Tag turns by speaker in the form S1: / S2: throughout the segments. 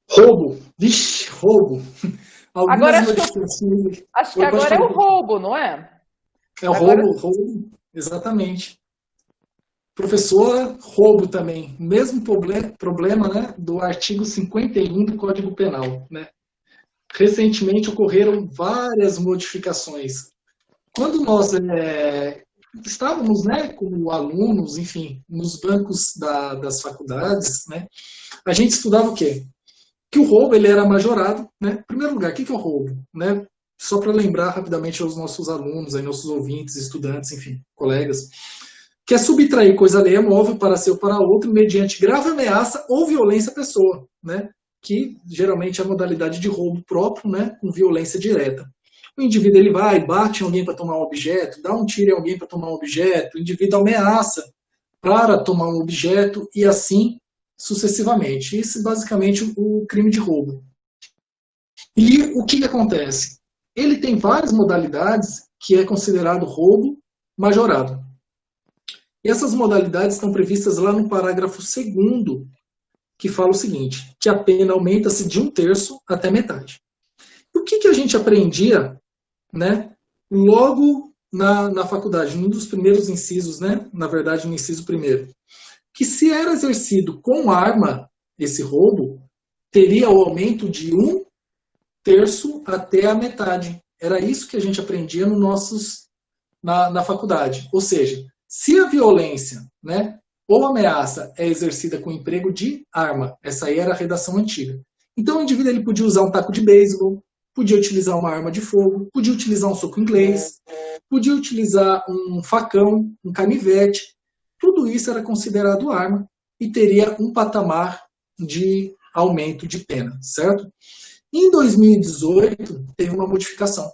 S1: Roubo. Vixe, roubo.
S2: Agora
S1: Algumas modificações.
S2: acho que
S1: Oi, pode
S2: agora é
S1: falar.
S2: o roubo, não é?
S1: É o
S2: Agora
S1: roubo, exatamente. Professora, roubo também. Mesmo problema, né, do artigo 51 do Código Penal. Né? Recentemente ocorreram várias modificações. Quando nós estávamos, né, como alunos, enfim, nos bancos das faculdades, né, a gente estudava o quê? Que o roubo ele era majorado. Né? Em primeiro lugar, o que é o roubo? Né? Só para lembrar rapidamente aos nossos alunos, aí, nossos ouvintes, estudantes, enfim, colegas, que é subtrair coisa alheia móvel para ser ou para outro mediante grave ameaça ou violência à pessoa, né? Que geralmente é a modalidade de roubo próprio, né? Com violência direta. O indivíduo ele vai, bate em alguém para tomar um objeto, dá um tiro em alguém para tomar um objeto, o indivíduo ameaça para tomar um objeto e assim sucessivamente. Isso é basicamente o crime de roubo. E o que acontece? Ele tem várias modalidades que é considerado roubo majorado. E essas modalidades estão previstas lá no parágrafo 2º, que fala o seguinte, que a pena aumenta-se de 1/3 até metade. O que a gente aprendia, né, logo na faculdade, num dos primeiros incisos, né, na verdade no inciso primeiro, que se era exercido com arma esse roubo, teria o aumento de 1/3 até a metade. Era isso que a gente aprendia no na faculdade. Ou seja, se a violência, né, ou ameaça é exercida com emprego de arma, essa aí era a redação antiga. Então o indivíduo ele podia usar um taco de beisebol, podia utilizar uma arma de fogo, podia utilizar um soco inglês, podia utilizar um facão, um canivete. Tudo isso era considerado arma e teria um patamar de aumento de pena, certo? Em 2018, teve uma modificação.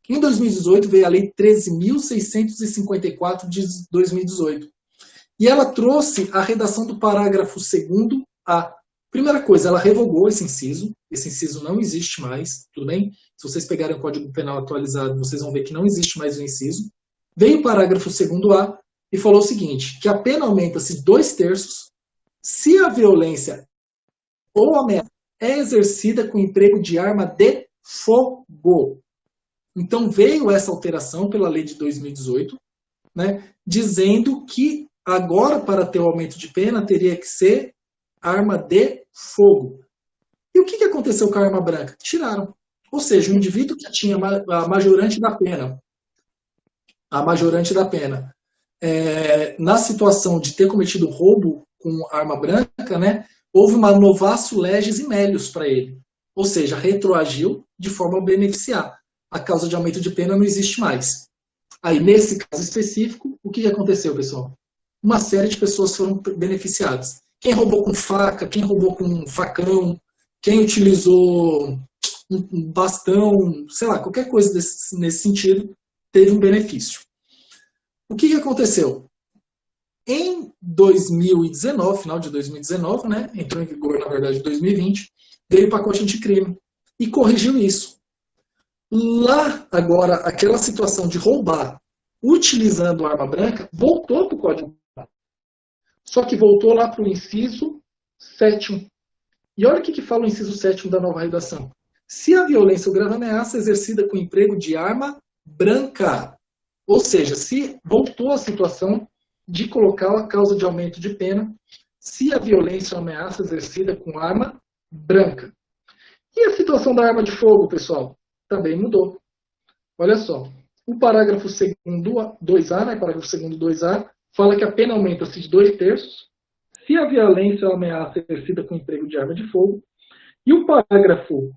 S1: Em 2018, veio a Lei 13.654 de 2018. E ela trouxe a redação do parágrafo 2º A. Primeira coisa, ela revogou esse inciso não existe mais, tudo bem? Se vocês pegarem o Código Penal atualizado, vocês vão ver que não existe mais o inciso. Veio o parágrafo 2º A e falou o seguinte, que a pena aumenta-se 2/3 se a violência ou ameaça é exercida com emprego de arma de fogo. Então veio essa alteração pela lei de 2018, né, dizendo que agora, para ter o aumento de pena, teria que ser arma de fogo. E o que aconteceu com a arma branca? Tiraram. Ou seja, o indivíduo que tinha a majorante da pena, na situação de ter cometido roubo com arma branca, né, houve uma novaço legis e melius para ele. Ou seja, retroagiu de forma a beneficiar. A causa de aumento de pena não existe mais. Aí, nesse caso específico, o que aconteceu, pessoal? Uma série de pessoas foram beneficiadas. Quem roubou com faca, quem roubou com facão, quem utilizou um bastão, sei lá, qualquer coisa nesse sentido, teve um benefício. O que aconteceu? Em 2019, final de 2019, né, entrou em vigor, na verdade, em 2020, veio o pacote anticrime e corrigiu isso. Lá, agora, aquela situação de roubar utilizando arma branca voltou para o Código Penal. Só que voltou lá para o inciso 7º. E olha o que fala o inciso 7º da nova redação. Se a violência ou grave ameaça é exercida com emprego de arma branca, ou seja, se voltou a situação de colocar a causa de aumento de pena, se a violência ou ameaça é exercida com arma branca. E a situação da arma de fogo, pessoal? Também mudou. Olha só, o parágrafo 2º 2A, né, parágrafo 2º 2A, fala que a pena aumenta-se de 2/3 se a violência ou ameaça é exercida com emprego de arma de fogo. E o parágrafo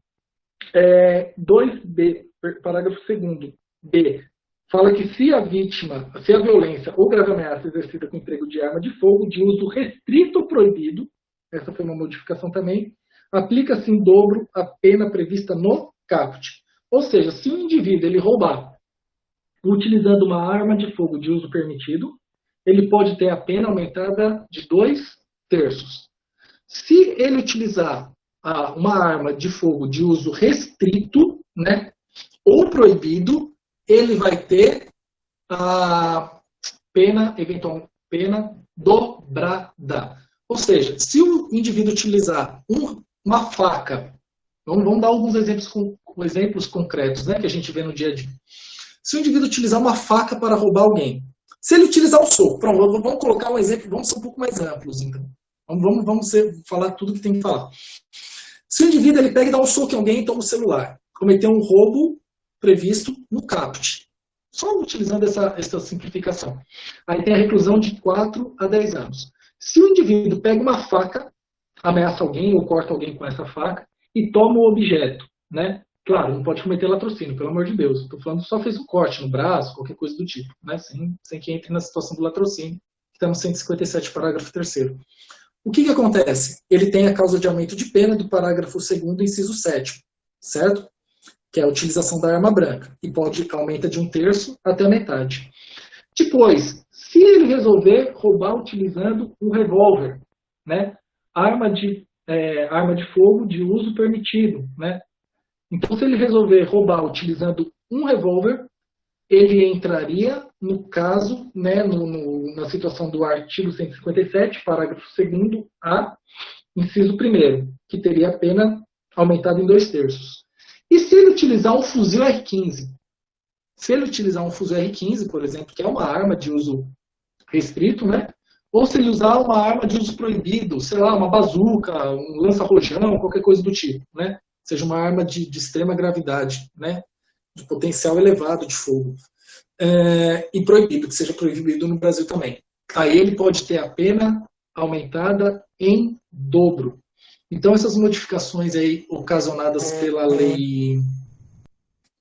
S1: 2B, parágrafo 2º B, fala que se a violência ou grave ameaça é exercida com emprego de arma de fogo, de uso restrito ou proibido, essa foi uma modificação também, aplica-se em dobro a pena prevista no caput. Ou seja, se um indivíduo ele roubar utilizando uma arma de fogo de uso permitido, ele pode ter a pena aumentada de 2/3. Se ele utilizar uma arma de fogo de uso restrito, né, ou proibido, ele vai ter a pena, eventual pena dobrada. Ou seja, se o indivíduo utilizar uma faca. Vamos dar alguns exemplos concretos, né, que a gente vê no dia a dia. Se o indivíduo utilizar uma faca para roubar alguém, se ele utilizar um soco, pronto, vamos colocar um exemplo, vamos ser um pouco mais amplos, então. Vamos falar tudo que tem que falar. Se o indivíduo ele pega e dá um soco em alguém e toma o celular, cometeu um roubo previsto no caput. Só utilizando essa simplificação. Aí tem a reclusão de 4 a 10 anos. Se o indivíduo pega uma faca, ameaça alguém ou corta alguém com essa faca e toma o objeto, né? Claro, não pode cometer latrocínio, pelo amor de Deus. Estou falando só fez um corte no braço, qualquer coisa do tipo, né? Sem que entre na situação do latrocínio, que está no 157, parágrafo 3º. O que acontece? Ele tem a causa de aumento de pena do parágrafo 2º, inciso 7º, certo? Que é a utilização da arma branca, e aumenta de 1/3 até a metade. Depois, se ele resolver roubar utilizando um revólver, né? Arma de fogo de uso permitido, né? Então, se ele resolver roubar utilizando um revólver, ele entraria no caso, né, na situação do artigo 157, parágrafo 2º-A, inciso 1º, que teria a pena aumentada em 2/3. E se ele utilizar um fuzil R15? Se ele utilizar um fuzil R15, por exemplo, que é uma arma de uso restrito, né? Ou se ele usar uma arma de uso proibido, sei lá, uma bazuca, um lança-rojão, qualquer coisa do tipo, né? Seja uma arma de extrema gravidade, né? De potencial elevado de fogo. E proibido, que seja proibido no Brasil também. Aí ele pode ter a pena aumentada em dobro. Então essas modificações aí ocasionadas pela lei,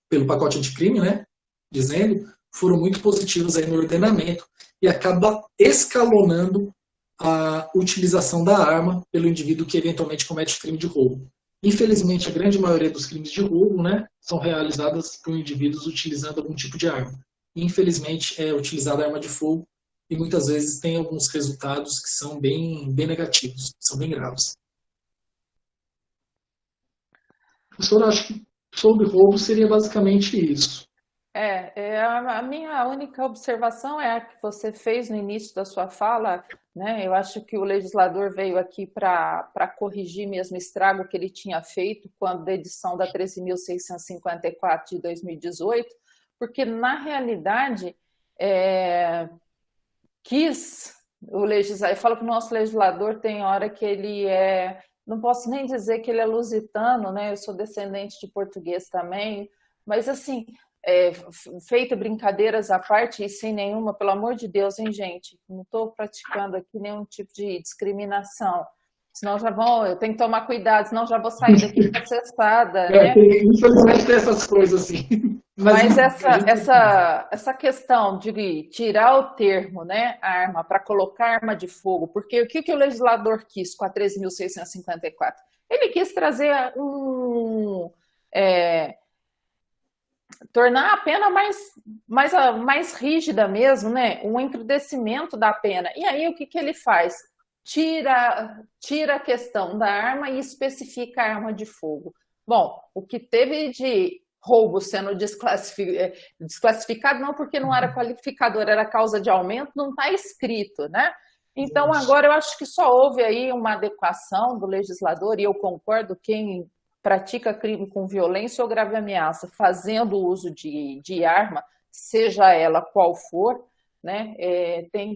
S1: pelo pacote anticrime, né? Dizendo, foram muito positivas aí no ordenamento e acaba escalonando a utilização da arma pelo indivíduo que eventualmente comete crime de roubo. Infelizmente, a grande maioria dos crimes de roubo, né, são realizadas por indivíduos utilizando algum tipo de arma. Infelizmente, é utilizada arma de fogo e muitas vezes tem alguns resultados que são bem negativos, são bem graves. Professor, acho que sobre roubo seria basicamente isso.
S2: A minha única observação é a que você fez no início da sua fala, né? Eu acho que o legislador veio aqui para corrigir mesmo o estrago que ele tinha feito quando da edição da 13.654 de 2018, porque na realidade eu falo que o nosso legislador tem hora que ele não posso nem dizer que ele é lusitano, né? Eu sou descendente de português também, mas assim, feito brincadeiras à parte e sem nenhuma, pelo amor de Deus, hein, gente? Não estou praticando aqui nenhum tipo de discriminação. Senão eu tenho que tomar cuidado, senão já vou sair daqui processada, né?
S1: Infelizmente tem essas coisas assim.
S2: Mas essa questão de tirar o termo, né, arma, para colocar arma de fogo, porque o que o legislador quis com a 13.654? Ele quis trazer tornar a pena mais rígida mesmo, né? Um encrudecimento da pena. E aí o que ele faz? Tira a questão da arma e especifica a arma de fogo. Bom, o que teve de roubo sendo desclassificado, não porque não era qualificador, era causa de aumento, não está escrito, né? Então agora eu acho que só houve aí uma adequação do legislador, e eu concordo, quem pratica crime com violência ou grave ameaça, fazendo uso de arma, seja ela qual for, né?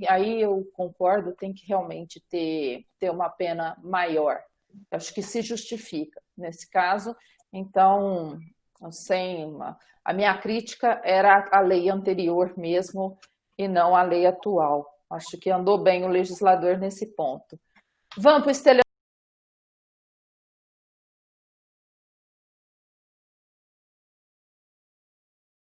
S2: Aí eu concordo, tem que realmente ter uma pena maior. Acho que se justifica nesse caso. Então, a minha crítica era a lei anterior mesmo e não a lei atual. Acho que andou bem o legislador nesse ponto. Vamos para o estelionato.